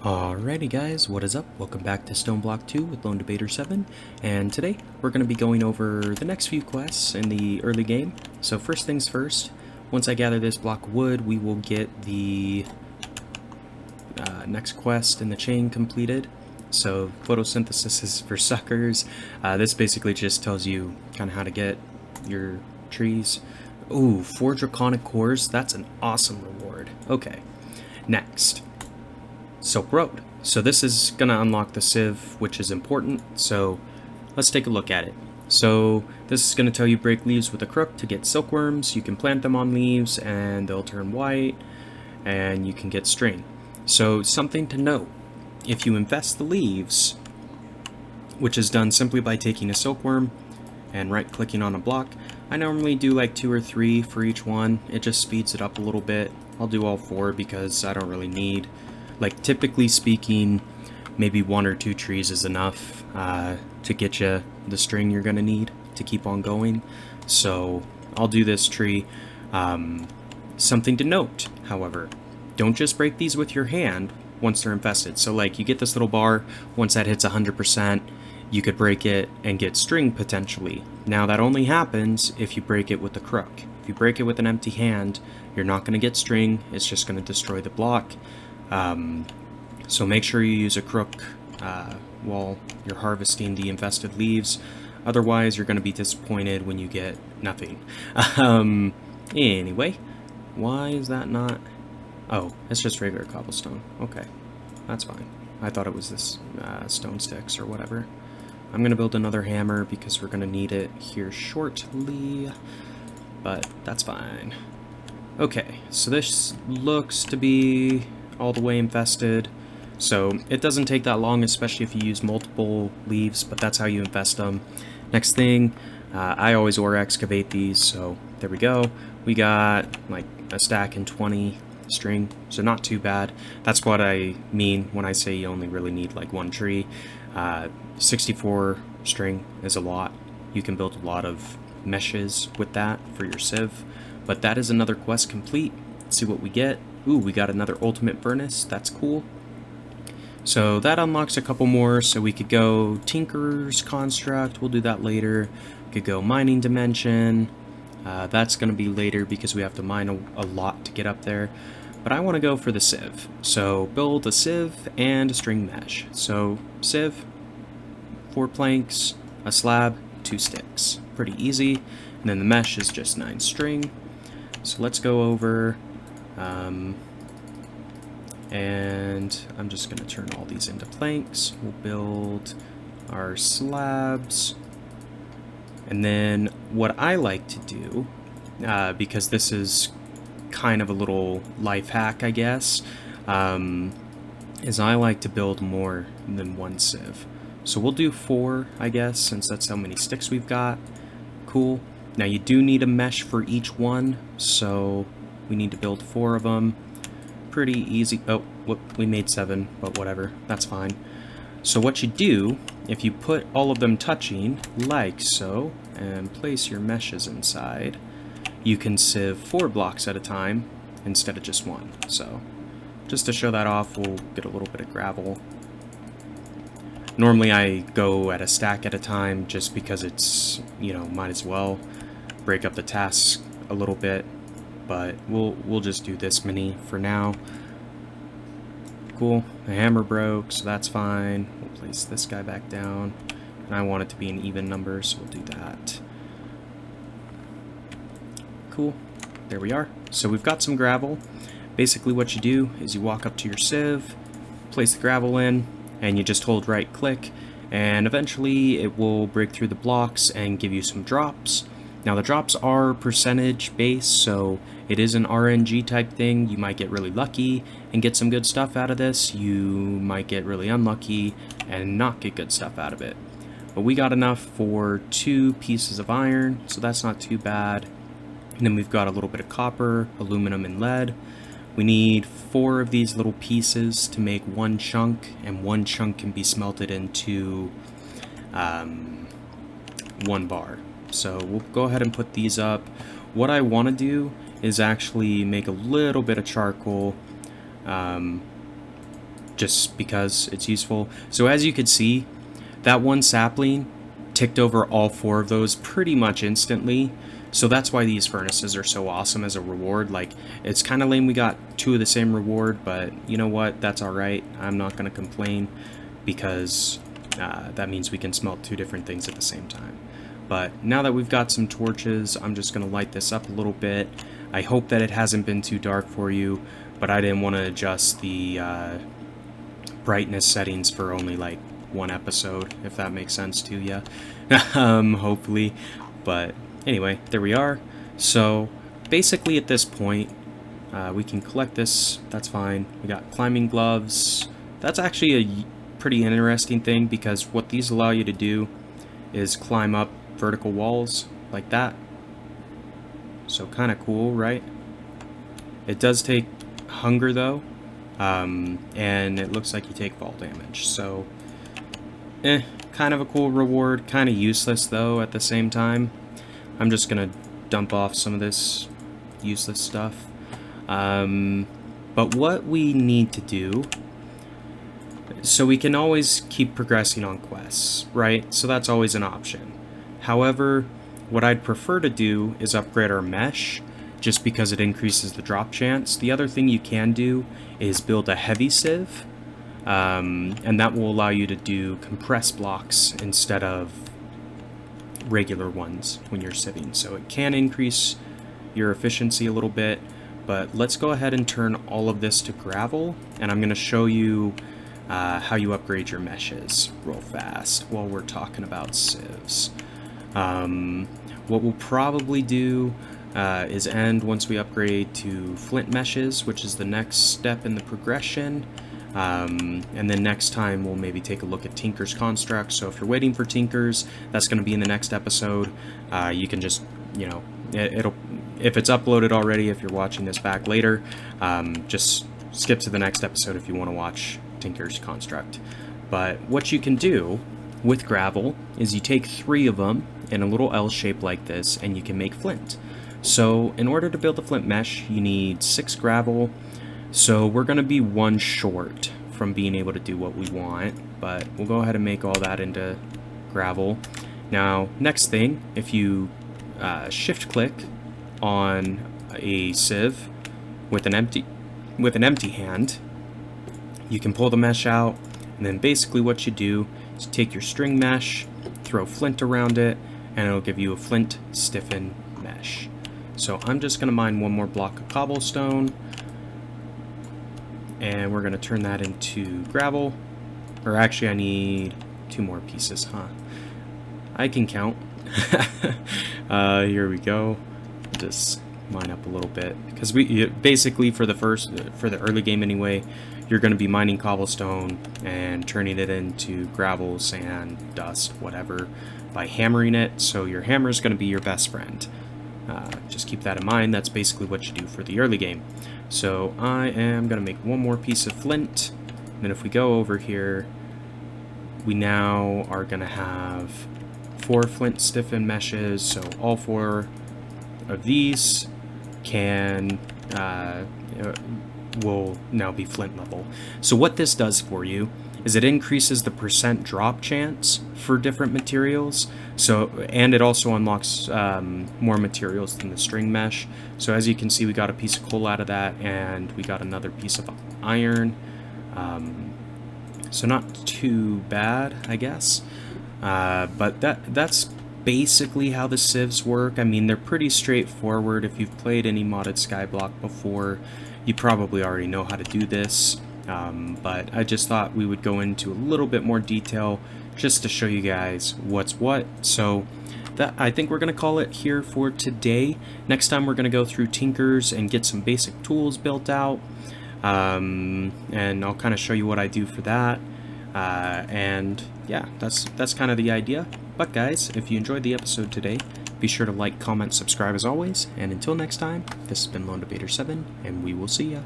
Alrighty guys, what is up? Welcome back to Stoneblock 2 with LD7, and today we're going to be going over the next few quests in the early game. So first things first, once I gather this block of wood, we will get the next quest in the chain completed. So photosynthesis is for suckers. This basically just tells you kind of how to get your trees. Ooh, 4 draconic cores, that's an awesome reward. Okay, next. Silk Road. So this is going to unlock the sieve, which is important, so let's take a look at it. So this is going to tell you break leaves with a crook to get silkworms. You can plant them on leaves and they'll turn white, and you can get string. So something to note, if you infest the leaves, which is done simply by taking a silkworm and right clicking on a block, I normally do like 2 or 3 for each one. It just speeds it up a little bit. I'll do all 4 because I don't really need, like, typically speaking, maybe 1 or 2 trees is enough to get you the string you're gonna need to keep on going. So I'll do this tree. Something to note, however, don't just break these with your hand once they're infested. So like, you get this little bar, once that hits 100%, you could break it and get string potentially. Now that only happens if you break it with a crook. If you break it with an empty hand, you're not going to get string, it's just going to destroy the block. So make sure you use a crook while you're harvesting the infested leaves. Otherwise, you're going to be disappointed when you get nothing. Anyway, why is that not... Oh, it's just regular cobblestone. Okay, that's fine. I thought it was this stone sticks or whatever. I'm going to build another hammer because we're going to need it here shortly, but that's fine. Okay, so this looks to be all the way infested. So it doesn't take that long, especially if you use multiple leaves, but that's how you infest them. Next thing, I always ore excavate these, so there we go. We got like a stack and 20 string, so not too bad. That's what I mean when I say you only really need like 1 tree. 64 string is a lot. You can build a lot of meshes with that for your sieve. But that is another quest complete. Let's see what we get. Ooh, we got another ultimate furnace. That's cool. So that unlocks a couple more. So we could go Tinker's Construct. We'll do that later. We could go Mining Dimension. That's going to be later because we have to mine a lot to get up there. But I want to go for the sieve. So build a sieve and a string mesh. So sieve, 4 planks, a slab, 2 sticks. Pretty easy. And then the mesh is just 9 string. So let's go over, and I'm just going to turn all these into planks. We'll build our slabs. And then what I like to do, because this is kind of a little life hack, I guess, is I like to build more than 1 sieve. So we'll do 4, I guess, since that's how many sticks we've got. Cool. Now you do need a mesh for each one, so we need to build 4 of them. Pretty easy. Oh, whoop, we made 7, but whatever, that's fine. So what you do, if you put all of them touching, like so, and place your meshes inside, you can sieve 4 blocks at a time instead of just 1. So just to show that off, we'll get a little bit of gravel. Normally I go at a stack at a time just because it's, you know, might as well break up the tasks a little bit, but we'll just do this many for now. Cool. The hammer broke, so that's fine. We'll place this guy back down, and I want it to be an even number, so we'll do that. Cool. There we are. So we've got some gravel. Basically what you do is you walk up to your sieve, place the gravel in, and you just hold right click, and eventually it will break through the blocks and give you some drops. Now the drops are percentage based, so it is an RNG type thing. You might get really lucky and get some good stuff out of this. You might get really unlucky and not get good stuff out of it. But we got enough for 2 pieces of iron, so that's not too bad. And then we've got a little bit of copper, aluminum, and lead. We need 4 of these little pieces to make 1 chunk, and 1 chunk can be smelted into 1 bar. So we'll go ahead and put these up. What I want to do is actually make a little bit of charcoal just because it's useful. So as you could see, that one sapling ticked over all 4 of those pretty much instantly. So that's why these furnaces are so awesome as a reward. Like, it's kind of lame we got 2 of the same reward, but you know what? That's alright. I'm not going to complain, because that means we can smelt 2 different things at the same time. But now that we've got some torches, I'm just going to light this up a little bit. I hope that it hasn't been too dark for you, but I didn't want to adjust the brightness settings for only like 1 episode, if that makes sense to you. Hopefully. But anyway, there we are. So basically at this point, we can collect this. That's fine. We got climbing gloves. That's actually a pretty interesting thing, because what these allow you to do is climb up vertical walls like that. So kind of cool, right? It does take hunger though, and it looks like you take fall damage. So kind of a cool reward, kind of useless though at the same time. I'm just gonna dump off some of this useless stuff. But what we need to do, so we can always keep progressing on quests, right? So that's always an option. However, what I'd prefer to do is upgrade our mesh, just because it increases the drop chance. The other thing you can do is build a heavy sieve, and that will allow you to do compressed blocks instead of regular ones when you're sieving. So it can increase your efficiency a little bit, but let's go ahead and turn all of this to gravel, and I'm going to show you how you upgrade your meshes real fast while we're talking about sieves. What we'll probably do is end once we upgrade to flint meshes, which is the next step in the progression. And then next time we'll maybe take a look at Tinker's construct. So if you're waiting for Tinker's, that's going to be in the next episode. You can just, you know, it'll, if it's uploaded already, if you're watching this back later, just skip to the next episode if you want to watch Tinker's construct. But what you can do with gravel is you take 3 of them in a little L shape like this, and you can make flint. So in order to build a flint mesh, you need 6 gravel. So we're going to be 1 short from being able to do what we want, but we'll go ahead and make all that into gravel. Now, next thing, if you shift click on a sieve with an empty hand, you can pull the mesh out, and then basically what you do is take your string mesh, throw flint around it, and it'll give you a flint stiffen mesh. So I'm just going to mine 1 more block of cobblestone, and we're going to turn that into gravel. Or actually, I need 2 more pieces, huh? I can count. Here we go. Just mine up a little bit, because we basically for the early game anyway, you're going to be mining cobblestone and turning it into gravel, sand, dust, whatever, by hammering it. So your hammer is going to be your best friend. Just keep that in mind. That's basically what you do for the early game. So I am going to make 1 more piece of flint. And then if we go over here, we now are going to have 4 flint stiffen meshes. So all 4 of these can will now be flint level. So what this does for you is it increases the % drop chance for different materials. So, and it also unlocks more materials than the string mesh. So as you can see, we got a piece of coal out of that, and we got another piece of iron. So not too bad, I guess. But that's basically how the sieves work. I mean, they're pretty straightforward. If you've played any modded skyblock before, you probably already know how to do this. But I just thought we would go into a little bit more detail just to show you guys what's what. So that, I think we're going to call it here for today. Next time we're going to go through Tinker's and get some basic tools built out. And I'll kind of show you what I do for that. And yeah, that's kind of the idea. But guys, if you enjoyed the episode today, be sure to like, comment, subscribe as always. And until next time, this has been LD7, and we will see ya.